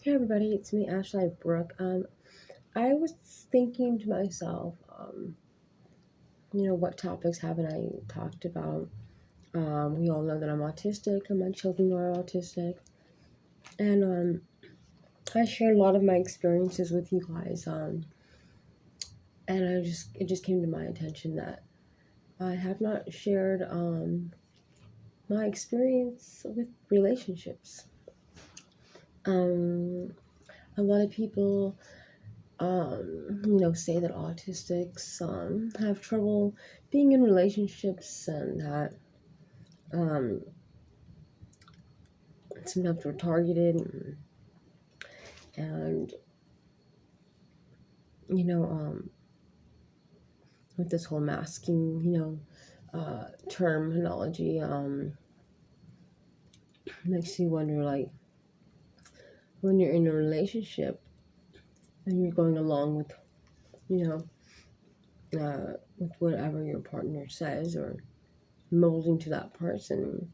Hey everybody, it's me, Ashley Brooke. I was thinking to myself, what topics haven't I talked about? We all know that I'm autistic, and my children are autistic, and I shared a lot of my experiences with you guys. And it just came to my attention that I have not shared my experience with relationships. Um, a lot of people say that autistics have trouble being in relationships and that um, sometimes we're targeted and you know, um, with this whole masking, terminology, makes you wonder, like, when you're in a relationship and you're going along with, you with whatever your partner says or molding to that person,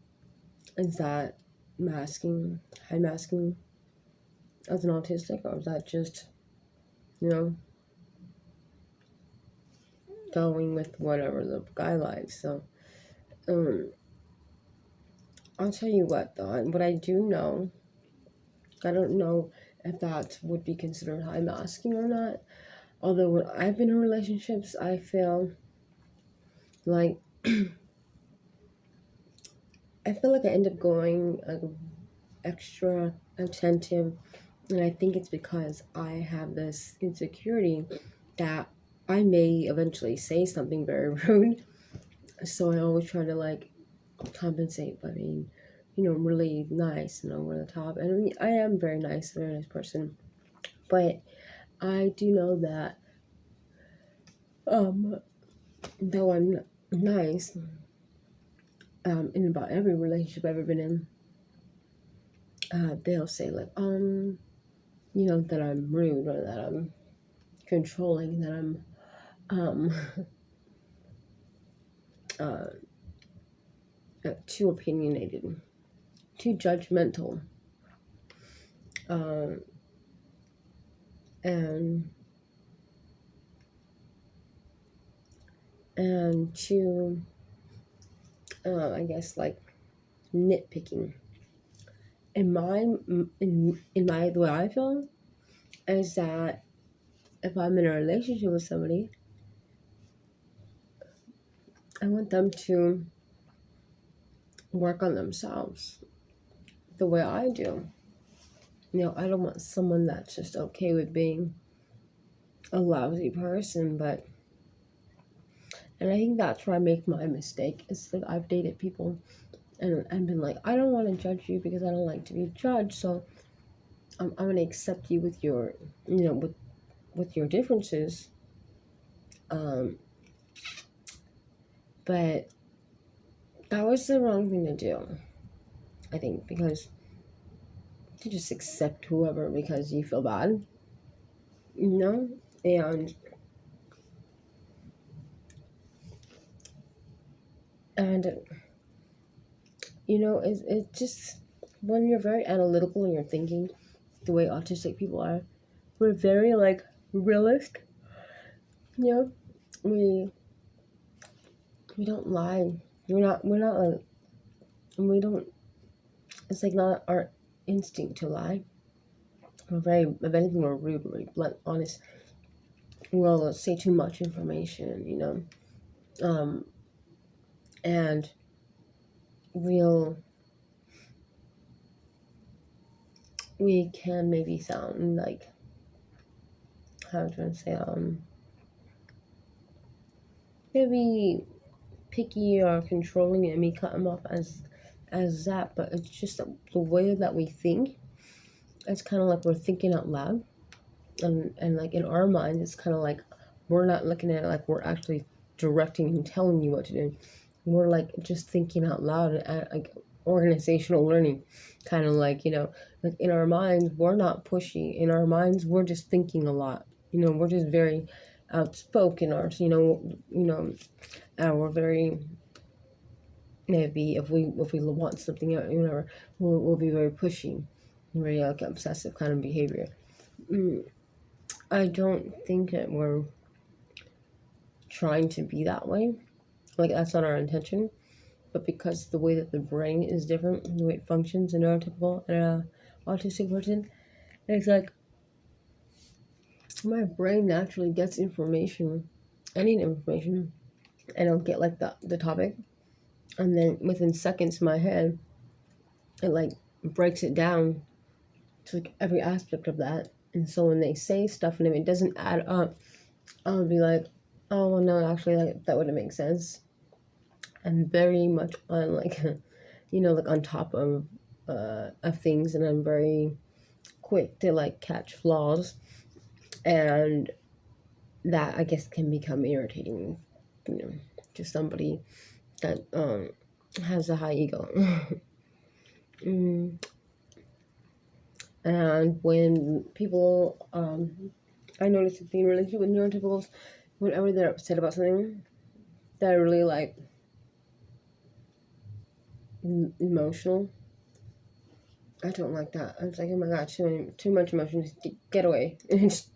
is that masking, high masking as an autistic, or is that just, you know, going with whatever the guy likes? So, um, I'll tell you what, though, what I do know, I don't know if that would be considered high masking or not. Although when I've been in relationships, I feel like I end up going like extra attentive, and I think it's because I have this insecurity that I may eventually say something very rude. So I always try to like compensate by being, really nice and over the top. And I mean, I am a very nice person. But I do know that, um, though I'm nice, in about every relationship I've ever been in, they'll say like, that I'm rude or that I'm controlling, that I'm, um, uh, too opinionated, too judgmental, uh, and too, I guess, like nitpicking. In my the way I feel is that if I'm in a relationship with somebody, I want them to work on themselves the way I do. I don't want someone that's just okay with being a lousy person, and I think that's where I make my mistake. Is that I've dated people and been like, I don't want to judge you because I don't like to be judged, so I'm going to accept you with your, with your differences. Um, but that was the wrong thing to do, I think, because to just accept whoever because you feel bad, you know? And and it's just when you're very analytical and you're thinking the way autistic people are, we're very like realist. You know, we we don't lie. We're not like we don't. It's like not our instinct to lie. We're very, if anything, we're rude, we're very blunt, honest. We'll say too much information, um, and we'll we can maybe sound like, how do I say, maybe picky or controlling, and we cut them off as that, but it's just the way that we think. It's kind of like we're thinking out loud, and like in our mind, it's kind of like we're not looking at it like we're actually directing and telling you what to do. We're like just thinking out loud, and like organizational learning, kind of like, like in our minds we're not pushy. In our minds we're just thinking a lot. We're just very outspoken, or we're very, maybe if we want something, whatever, we'll be very pushy. very like obsessive kind of behavior. I don't think that we're trying to be that way. Like, that's not our intention. But because the way that the brain is different, the way it functions in neurotypical and autistic person, it's like my brain naturally gets information, any information, and I'll get like the topic, and then within seconds, my head, it like breaks it down to like every aspect of that. And so when they say stuff and if it doesn't add up, I'll be like, oh well, no, actually, like that wouldn't make sense. I'm very much on like, like on top of things, and I'm very quick to like catch flaws, and that I guess can become irritating, to somebody that has a high ego. And when people, I notice it being related with neurotypicals, whenever they're upset about something, they're really like emotional. I don't like that. I was like, oh my god, too much emotion. Just get away. Just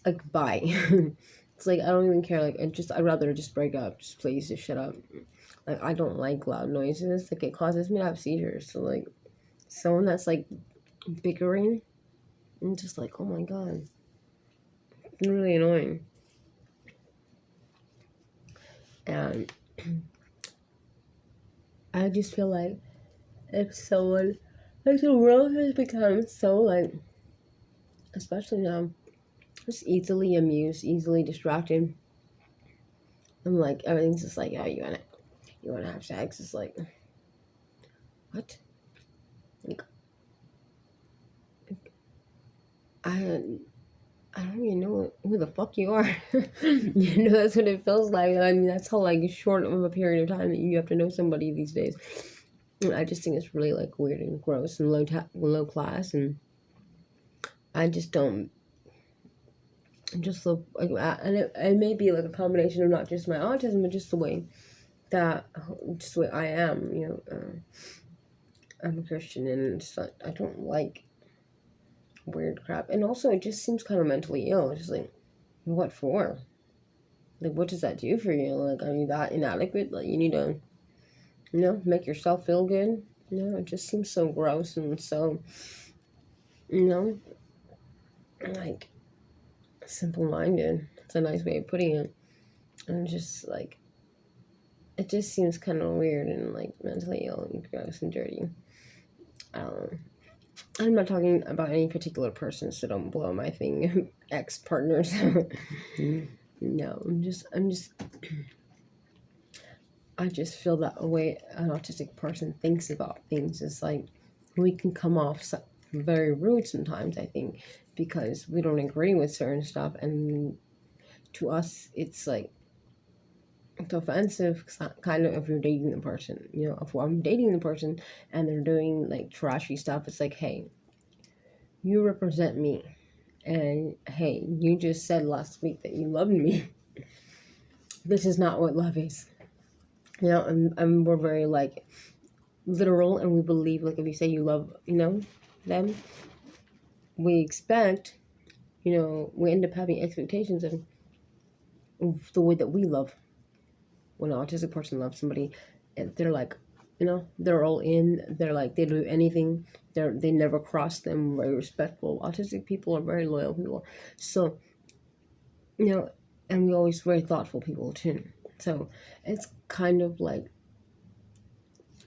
like bye. It's like I don't even care. Like I'd rather just break up. Just please, just shut up. Like I don't like loud noises. Like it causes me to have seizures. So like someone that's like bickering, I'm just like, oh my god, it's really annoying. And I just feel like if someone, like the world has become so like, especially now, just easily amused, easily distracted. And like everything's just like, oh, you wanna have sex? It's like, what? Like, I don't even know who the fuck you are. That's what it feels like. I mean, that's how like short of a period of time that you have to know somebody these days. And I just think it's really like weird and gross and low class, and I just don't. Just look like, and it may be like a combination of not just my autism, but just the way I am. I'm a Christian, and it's like, I don't like weird crap, and also it just seems kind of mentally ill. It's just like, what for? Like, what does that do for you? Like, are you that inadequate? Like, you need to, make yourself feel good? It just seems so gross and so, like, simple-minded. It's a nice way of putting it. And just, like, it just seems kind of weird and, like, mentally ill and gross and dirty. I'm not talking about any particular person, so don't blow my thing. Ex-partners. No, I just feel that the way an autistic person thinks about things is like, we can come off very rude sometimes, I think, because we don't agree with certain stuff, and to us, it's like, it's offensive, kind of, if you're dating the person. If I'm dating the person and they're doing like trashy stuff, it's like, hey, you represent me, and hey, you just said last week that you loved me. This is not what love is. And we're very like literal, and we believe, like, if you say you love, them, we expect, we end up having expectations of the way that we love. When an autistic person loves somebody, and they're like, they're all in. They're like, they do anything. They never cross them. Very respectful. Autistic people are very loyal people. So, and we always very thoughtful people too. So it's kind of like,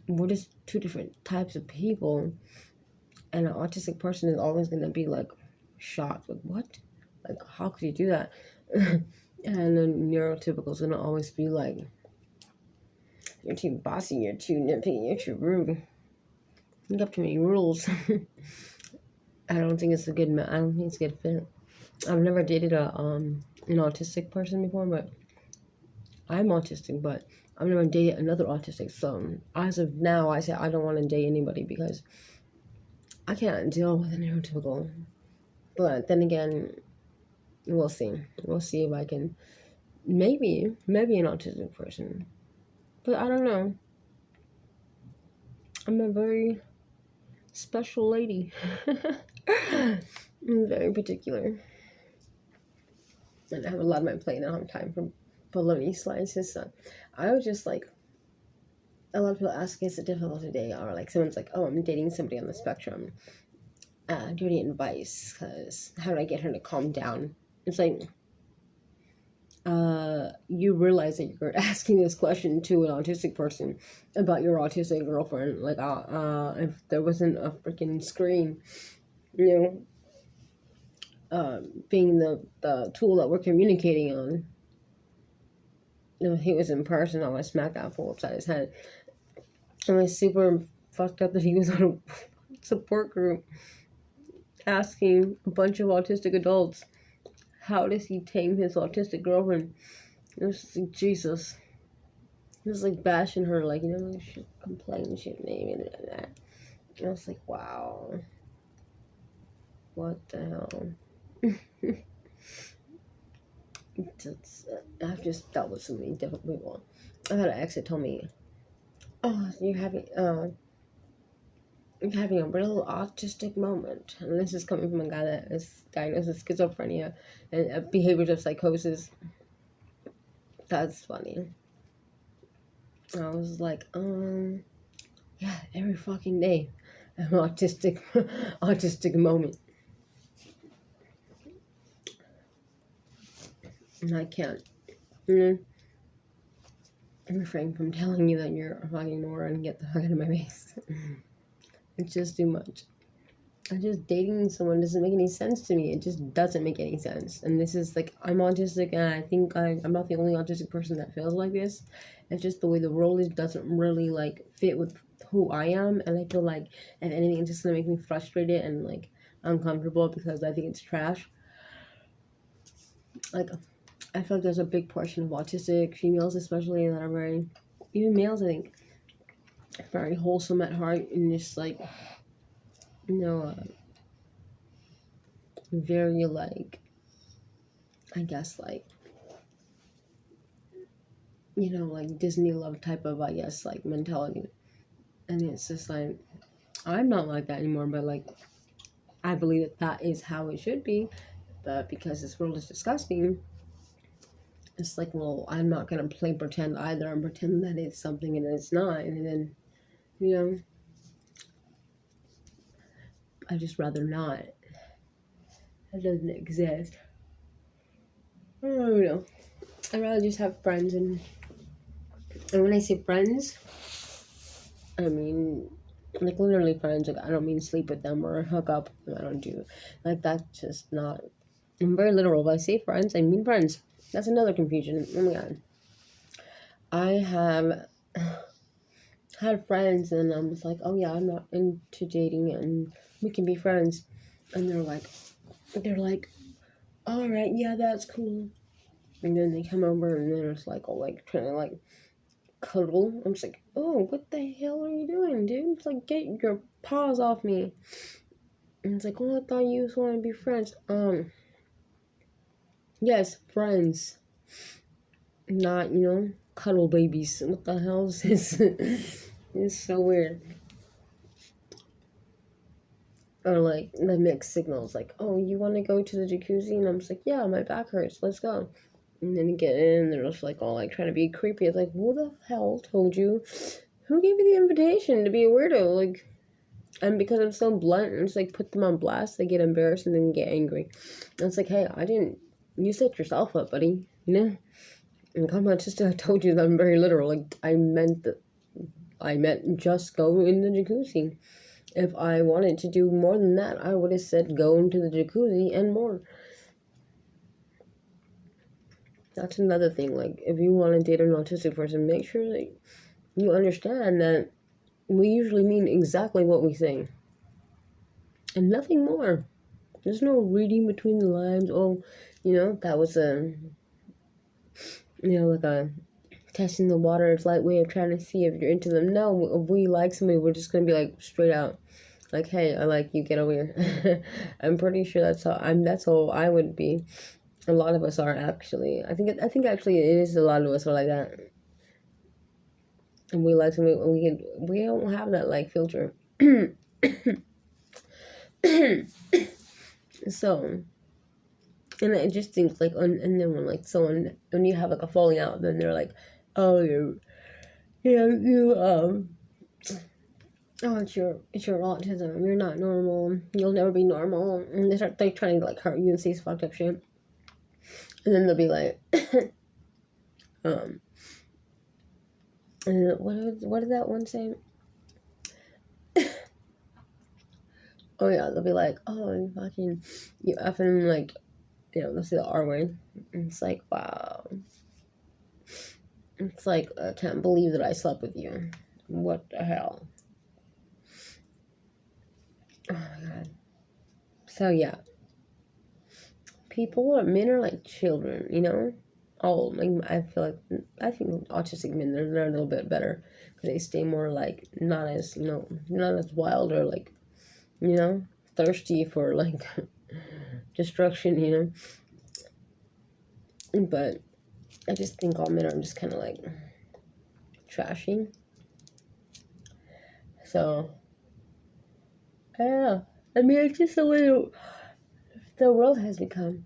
we're just two different types of people, and an autistic person is always going to be like shocked, like, what? Like, how could you do that? And then neurotypical is going to always be like, you're too bossy, you're too nitpicky, you're too rude. You have too many rules. I don't think it's a good fit. I've never dated an autistic person before, but I'm autistic, but I've never dated another autistic. So as of now, I say I don't want to date anybody because I can't deal with a neurotypical. But then again, we'll see. We'll see if I can, maybe an autistic person. But I don't know. I'm a very special lady. I'm very particular. And I have a lot on my plate. I don't have time for bologna slices. So I was just like, a lot of people ask, is it difficult today? Or like someone's like, oh, I'm dating somebody on the spectrum. Do you need advice? Because how do I get her to calm down? It's like, you realize that you're asking this question to an autistic person about your autistic girlfriend. Like, if there wasn't a freaking screen, you know, being the tool that we're communicating on. You know, he was in person, I was smacked that fool upside his head. I was super fucked up that he was on a support group asking a bunch of autistic adults, how does he tame his autistic girlfriend? It was like, Jesus. He was like bashing her, like, you know, you should complain, shit, maybe, and that. And I was like, wow. What the hell? I've just dealt with so many different people. I had an ex that told me, oh, you're having a real autistic moment. And this is coming from a guy that is diagnosed with schizophrenia and behaviors of psychosis. That's funny. I was like, yeah, every fucking day, an autistic moment. And I can't, refrain from telling you that you're a fucking moron and get the fuck out of my face. It's just too much. Just dating someone doesn't make any sense to me. It just doesn't make any sense. And this is like, I'm autistic, and I think I'm not the only autistic person that feels like this. It's just the way the world is doesn't really like fit with who I am, and I feel like if anything, it's just gonna make me frustrated and like uncomfortable because I think it's trash. Like, I feel like there's a big portion of autistic females, especially, that are very, even males, I think, very wholesome at heart and just like, you know, very like, I guess like, you know, like Disney love type of, I guess, like mentality. And it's just like, I'm not like that anymore, but like, I believe that that is how it should be. But because this world is disgusting, it's like, well, I'm not gonna play pretend either and pretend that it's something and it's not. And then, you know, I just rather not. It doesn't exist. I don't know. I'd rather just have friends, and when I say friends, I mean like literally friends. Like, I don't mean sleep with them or hook up with them. I don't do like, that's just not. I'm very literal. If I say friends, I mean friends. That's another confusion. Oh my god. I have had friends and I was like, oh yeah, I'm not into dating and we can be friends. And they're like, all right, yeah, that's cool. And then they come over and they're just like, all like trying to like cuddle. I'm just like, oh, what the hell are you doing, dude? It's like, get your paws off me. And it's like, oh, I thought you just want to be friends. Yes, friends. Not, you know, cuddle babies. What the hell is this? It's so weird. Or like the mixed signals, like, oh, you want to go to the jacuzzi? And I'm just like, yeah, my back hurts. Let's go. And then you get in, and they're just like all like trying to be creepy. It's like, who the hell told you? Who gave you the invitation to be a weirdo? Like, and because I'm so blunt and just like put them on blast, they get embarrassed and then get angry. And it's like, hey, I didn't. You set yourself up, buddy. You know. And come on, sister, I told you that I'm very literal. Like, I meant just go in the jacuzzi. If I wanted to do more than that, I would have said go into the jacuzzi and more. That's another thing. Like, if you want to date an autistic person, make sure that you understand that we usually mean exactly what we say. And nothing more. There's no reading between the lines. Oh, you know, that was like a testing the waters light way of trying to see if you're into them. No, if we like somebody, we're just going to be like straight out. Like, hey, I like you, get over here. I'm pretty sure that's how I would be. A lot of us are, actually. I think actually it is, a lot of us are like that. And we like somebody, we don't have that like filter. So, and I just think like, and then when like when you have like a falling out, then they're like, oh, you oh, it's your autism. You're not normal. You'll never be normal. And they start like trying to like hurt you and say fucked up shit. And then they'll be like, and what did that one say? Oh yeah, they'll be like, oh, you effing like, they'll say the R word. And it's like, wow. It's like, I can't believe that I slept with you. What the hell? Oh my god. So yeah, men are like children, I feel like, I think autistic men, they're a little bit better because they stay more like not as wild or like thirsty for like destruction, but I just think all men are just kind of like trashy. So I don't know. I mean, it's just the way the world has become.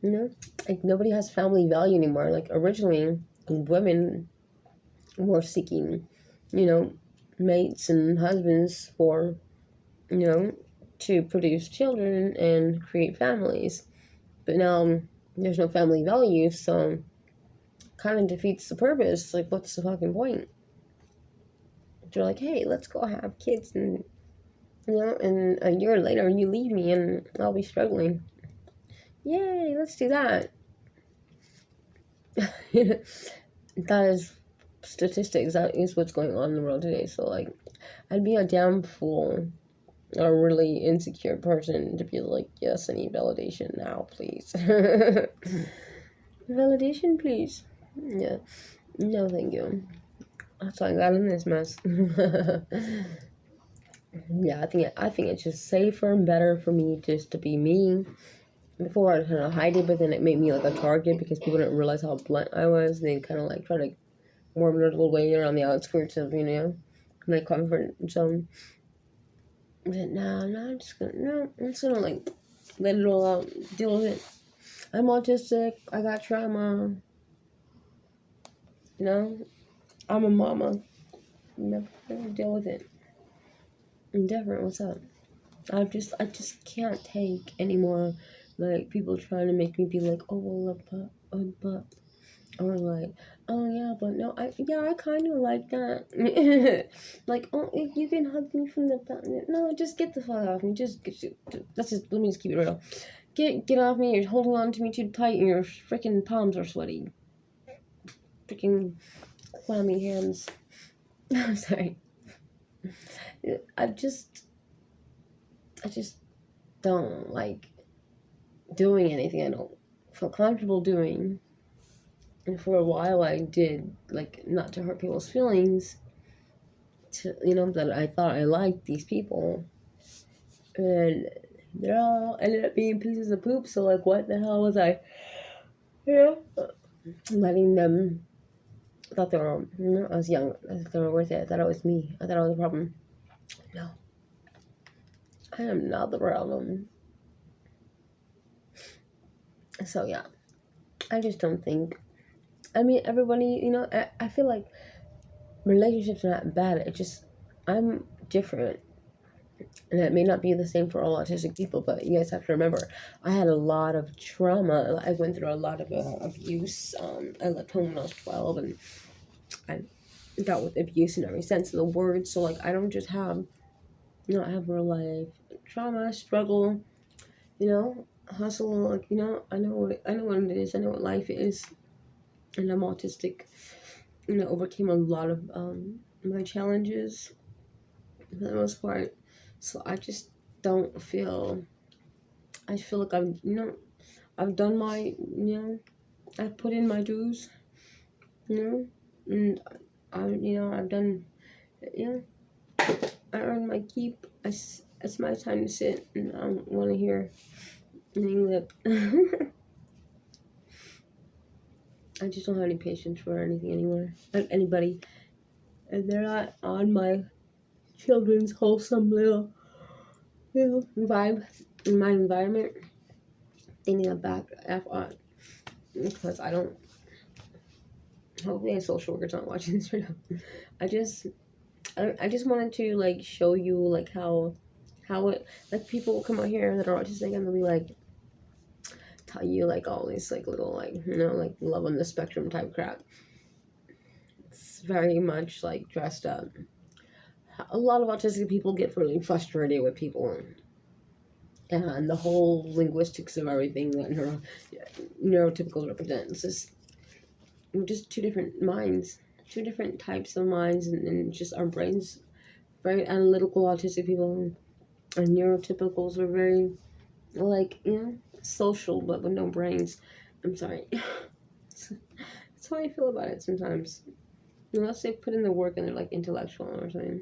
Like nobody has family value anymore. Like originally, women were seeking, mates and husbands for, to produce children and create families. But now there's no family value, so kind of defeats the purpose. Like, what's the fucking point? They're like, hey, let's go have kids, and and a year later you leave me and I'll be struggling. Yay, let's do that. That is statistics. That is what's going on in the world today. So like, I'd be a damn fool, a really insecure person to be like, yes, I need validation now, please. Validation, please. Yeah. No, thank you. That's why I got in this mess. Yeah, I think it's just safer and better for me just to be me. Before I kind of hide it, but then it made me like a target because people didn't realize how blunt I was. They kind of like try to warm their little way around the outskirts of my comfort zone. But I'm just gonna like let it all out, deal with it. I'm autistic. I got trauma. I'm a mama. Never deal with it. I'm different. What's up? I just can't take anymore. Like people trying to make me be like, oh well, but, or like, oh yeah, but no, I kind of like that. Like, oh, if you can hug me from the back. No, just get the fuck off me. Let me just keep it real. Get off me. You're holding on to me too tight, and your freaking palms are sweaty. Freaking clammy hands. I'm sorry. I just don't like doing anything I don't feel comfortable doing. And for a while I did, like, not to hurt people's feelings, that I thought I liked these people. And they all ended up being pieces of poop, so like what the hell was I letting them, I thought they were, I was young, I thought they were worth it, I thought it was me, I thought I was the problem. No. I am not the problem. So yeah, I just don't think, I mean, everybody, I feel like relationships are not bad, it's just, I'm different. And it may not be the same for all autistic people, but you guys have to remember, I had a lot of trauma. I went through a lot of abuse. I left home when I was 12, and I dealt with abuse in every sense of the word. So, like, I don't just have, I have real life trauma, struggle, hustle. Like, I know what it is. I know what life is, and I'm autistic. Overcame a lot of my challenges for the most part. So I just don't feel. I feel like I've done my, I've put in my dues, and I've done, I earned my keep. It's my time to sit, and I don't want to hear any lip. I just don't have any patience for anything anymore, anybody, and they're not on my children's wholesome little vibe in my environment. They need a back F on because I don't. Hopefully, a social worker's not watching this right now. I just wanted to like show you like how it like people will come out here that are autistic and they'll be like tell you like all these like little like like love on the spectrum type crap. It's very much like dressed up. A lot of autistic people get really frustrated with people and the whole linguistics of everything that neurotypicals represents is just two different minds, two different types of minds, and just our brains. Very analytical autistic people and neurotypicals are very like social but with no brains. I'm sorry. That's how I feel about it sometimes. Unless they put in the work and they're like intellectual or something.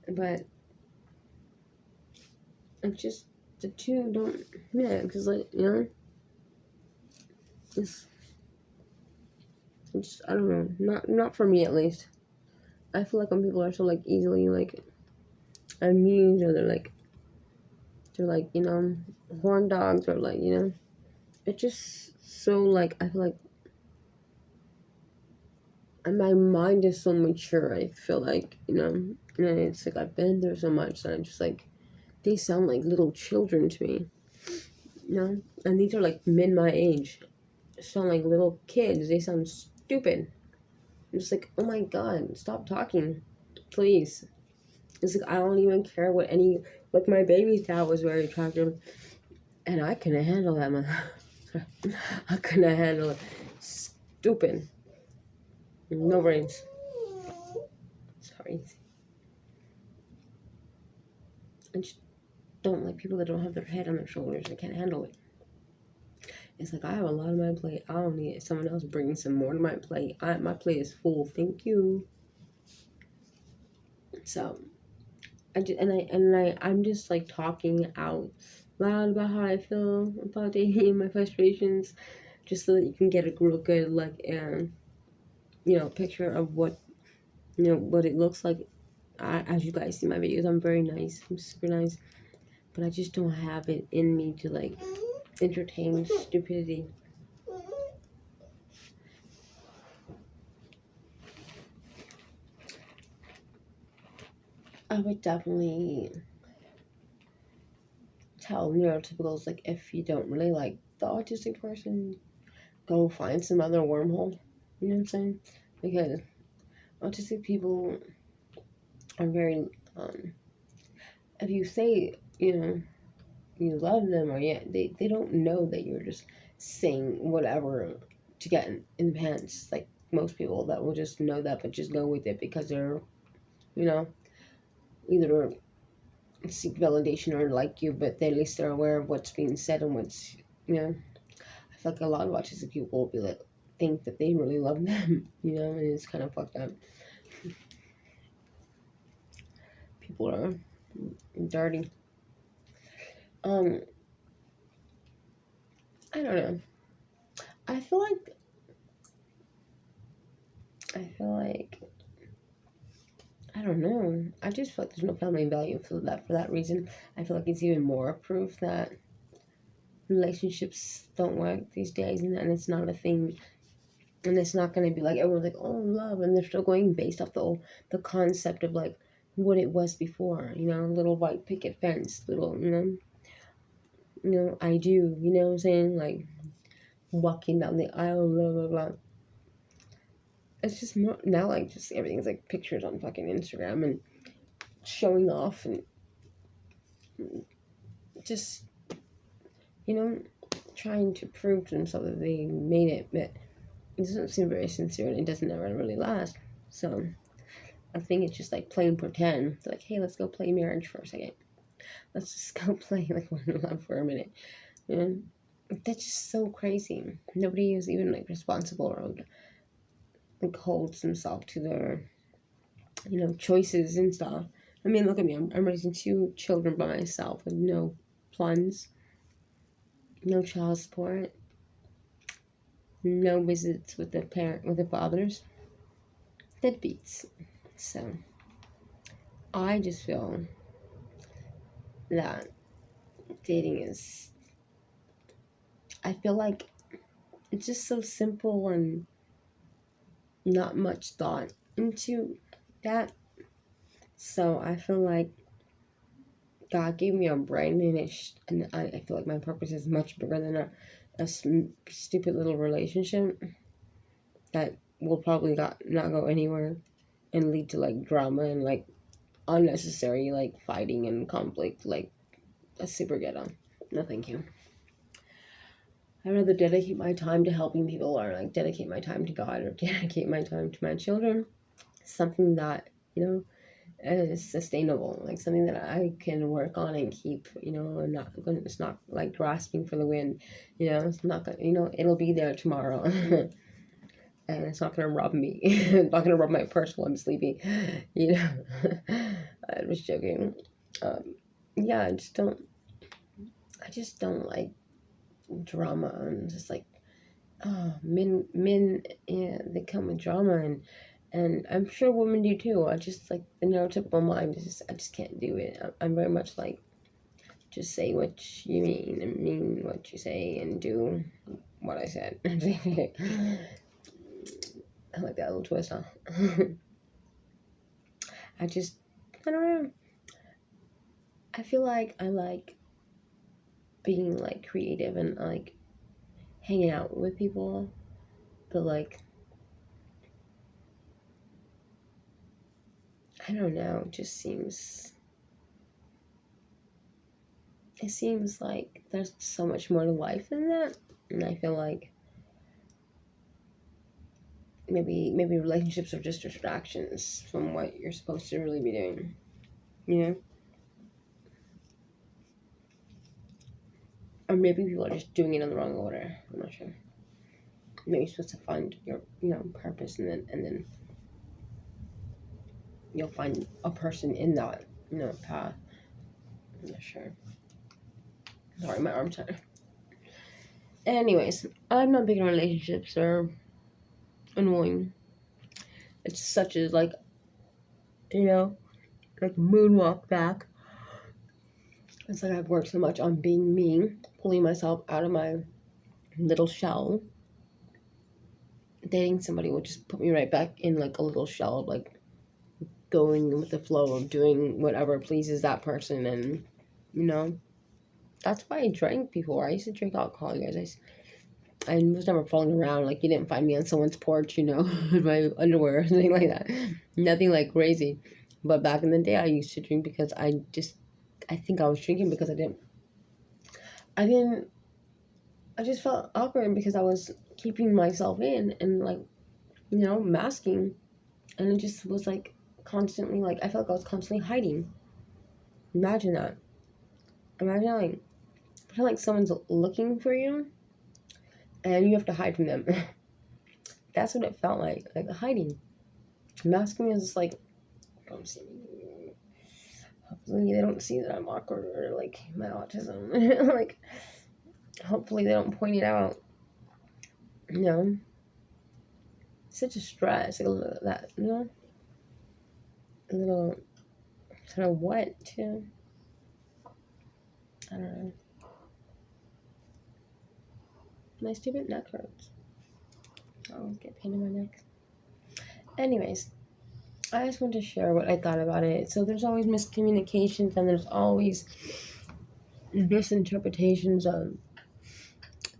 But it's just the two don't because like it's I don't know, not for me at least. I feel like when people are so like easily like amused or they're like horn dogs or like it's just so like I feel like and my mind is so mature. I feel like and it's like I've been through so much that I'm just like they sound like little children to me, and these are like men my age, sound like little kids. They sound stupid. I'm just like, oh my god, stop talking, please. It's like I don't even care what any like my baby's dad was very attractive, and I couldn't handle that man. I couldn't handle it. Stupid. No brains. Sorry. I just don't like people that don't have their head on their shoulders. I can't handle it. It's like I have a lot on my plate. I don't need someone else bringing some more to my plate. My plate is full. Thank you. So I'm just like talking out loud about how I feel about dating and my frustrations, just so that you can get a real good like picture of what what it looks like. As you guys see my videos, I'm very nice. I'm super nice, but I just don't have it in me to like entertain stupidity. I would definitely tell neurotypicals like if you don't really like the autistic person, go find some other wormhole. You know what I'm saying? Because autistic people are very if you say you love them or they don't know that you're just saying whatever to get in the pants like most people that will just know that but just go with it because they're either seek validation or like you, but at least they're aware of what's being said and what's I feel like a lot of autistic people will be like think that they really love them, and it's kind of fucked up. People are dirty. I don't know. I feel like I don't know. I just feel like there's no family value for that reason. I feel like it's even more proof that relationships don't work these days, and it's not a thing. And it's not going to be like everyone's like, oh, love, and they're still going based off the concept of like what it was before. Little white picket fence, little I do. You know what I'm saying? Like walking down the aisle, blah blah blah. It's just more now like just everything's like pictures on fucking Instagram and showing off and just trying to prove to themselves that they made it, but it doesn't seem very sincere and it doesn't ever really last. So I think it's just like playing pretend. It's like, hey, let's go play marriage for a second. Let's just go play like one love for a minute. That's just so crazy. Nobody is even like responsible or like holds themselves to their choices and stuff. I mean, look at me. I'm raising 2 children by myself with no plans, no child support, no visits with the fathers. Deadbeats. So I just feel that dating is, I feel like it's just so simple and not much thought into that. So I feel like God gave me a brain, and I feel like my purpose is much bigger than a stupid little relationship that will probably not go anywhere and lead to like drama and like unnecessary like fighting and conflict. Like, that's super ghetto. No, thank you. I'd rather dedicate my time to helping people, or like dedicate my time to God, or dedicate my time to my children. Something that, is sustainable, like something that I can work on and keep, and it's not like grasping for the wind, it's not gonna, it'll be there tomorrow. And it's not gonna rob me. It's not gonna rob my purse while I'm sleeping, I was joking. Yeah, I just don't like drama, and just like, oh, men, yeah, they come with drama, and I'm sure women do too. I just like the neurotypical mind. I just can't do it. I'm very much like, just say what you mean and mean what you say and do what I said. I like that little twist, huh? I don't know. I feel like I like being like creative and like hanging out with people, but like, I don't know, it seems like there's so much more to life than that. And I feel like maybe relationships are just distractions from what you're supposed to really be doing, you know? Or maybe people are just doing it in the wrong order. I'm not sure. Maybe you're supposed to find your, purpose, and then you'll find a person in that, path. I'm not sure. Sorry, my arm's tired. Anyways, I'm not big in relationships. They're annoying. It's such as like, like moonwalk back. It's like I've worked so much on being me, pulling myself out of my little shell. Dating somebody will just put me right back in like a little shell of like going with the flow of doing whatever pleases that person. And that's why I drank before. I used to drink alcohol, you guys. I was never falling around. Like, you didn't find me on someone's porch, with my underwear or something like that. Nothing like crazy. But back in the day, I used to drink because I think I was drinking because I just felt awkward because I was keeping myself in and like, masking. And it just was like constantly, like, I felt like I was constantly hiding. Imagine that. Imagine like, pretend like someone's looking for you and you have to hide from them. That's what it felt like hiding. Masking is just like, don't see me. Hopefully they don't see that I'm awkward or like my autism. Like, hopefully they don't point it out. Such a stress. Like that, a little sort of what too. I don't know. My stupid neck hurts. I'll get pain in my neck. Anyways, I just want to share what I thought about it. So there's always miscommunications and there's always misinterpretations of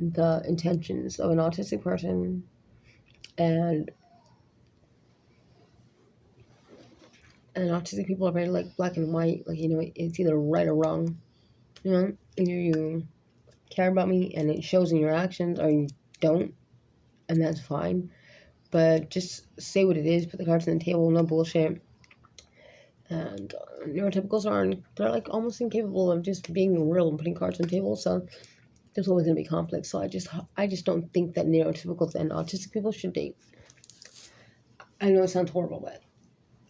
the intentions of an autistic person, and autistic people are very like black and white. Like, it's either right or wrong. Either you care about me and it shows in your actions, or you don't, and that's fine. But just say what it is. Put the cards on the table. No bullshit. And neurotypicals they're like almost incapable of just being real and putting cards on the table. So there's always going to be conflict. So I just don't think that neurotypicals and autistic people should date. I know it sounds horrible, but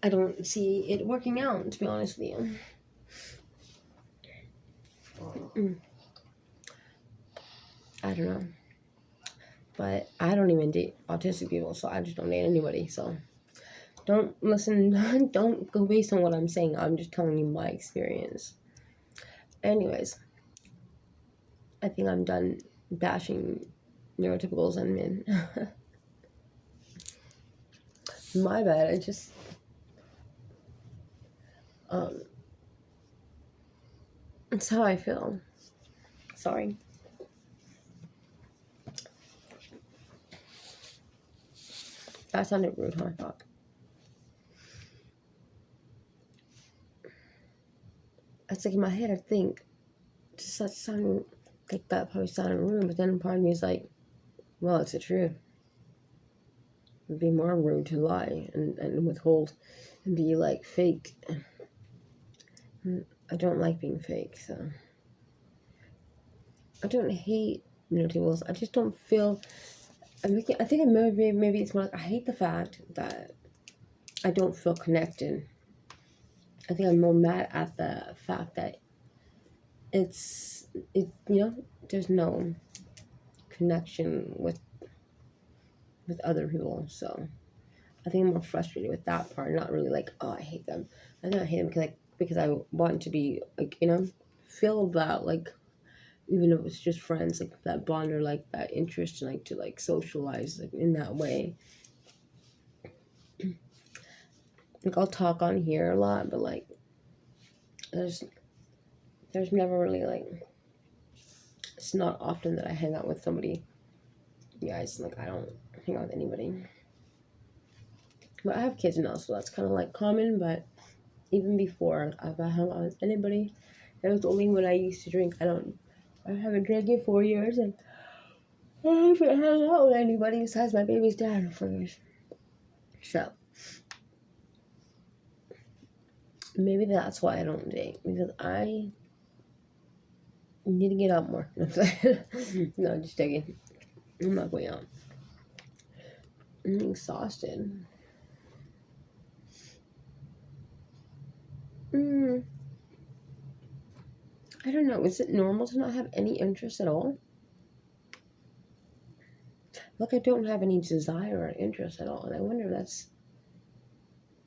I don't see it working out, to be honest with you. I don't know. But I don't even date autistic people, so I just don't date anybody. So don't listen, don't go based on what I'm saying. I'm just telling you my experience. Anyways, I think I'm done bashing neurotypicals and men. My bad. I just it's how I feel. Sorry. That sounded rude, huh? I thought. It's like in my head, I think, just that sound like that probably sounded rude, but then part of me is like, well, it's the truth. It'd be more rude to lie and withhold and be like fake. I don't like being fake, so I don't hate neurotypicals. I just don't feel. I think maybe it's more like I hate the fact that I don't feel connected. I think I'm more mad at the fact that there's no connection with other people. So I think I'm more frustrated with that part. Not really like, oh, I hate them. I don't hate them because I want to be like, feel that like, even if it's just friends, like that bond or like that interest and like to like socialize like in that way. Like I'll talk on here a lot, but like there's never really like, it's not often that I hang out with somebody. Yeah, it's like I don't hang out with anybody. But I have kids now, so that's kind of like common. But even before, if I hung out with anybody, it was only when I used to drink. I haven't drank in 4 years, and I haven't hung out with anybody besides my baby's dad for years. So maybe that's why I don't date, because I need to get out more. No, I'm just joking. I'm not going out. I'm exhausted. I don't know. Is it normal to not have any interest at all? Like I don't have any desire or interest at all, and I wonder if that's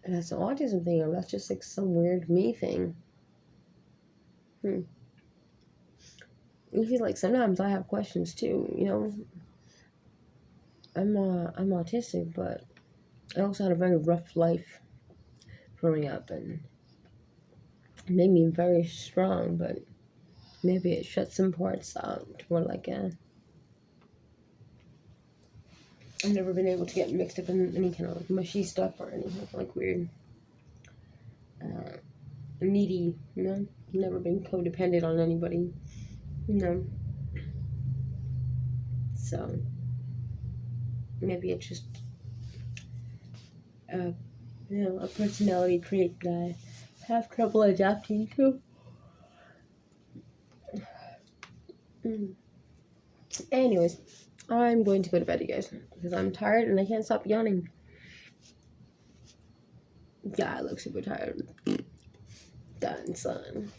an autism thing, or that's just like some weird me thing. I feel like sometimes I have questions too. I'm autistic, but I also had a very rough life growing up, and it made me very strong. But maybe it shut some parts out to where like I've never been able to get mixed up in any kind of like mushy stuff or anything like weird. Needy, never been codependent on anybody, so maybe it's just a personality trait that I have trouble adapting to. Anyways, I'm going to go to bed, you guys, because I'm tired and I can't stop yawning. Yeah, I look super tired. Done, son.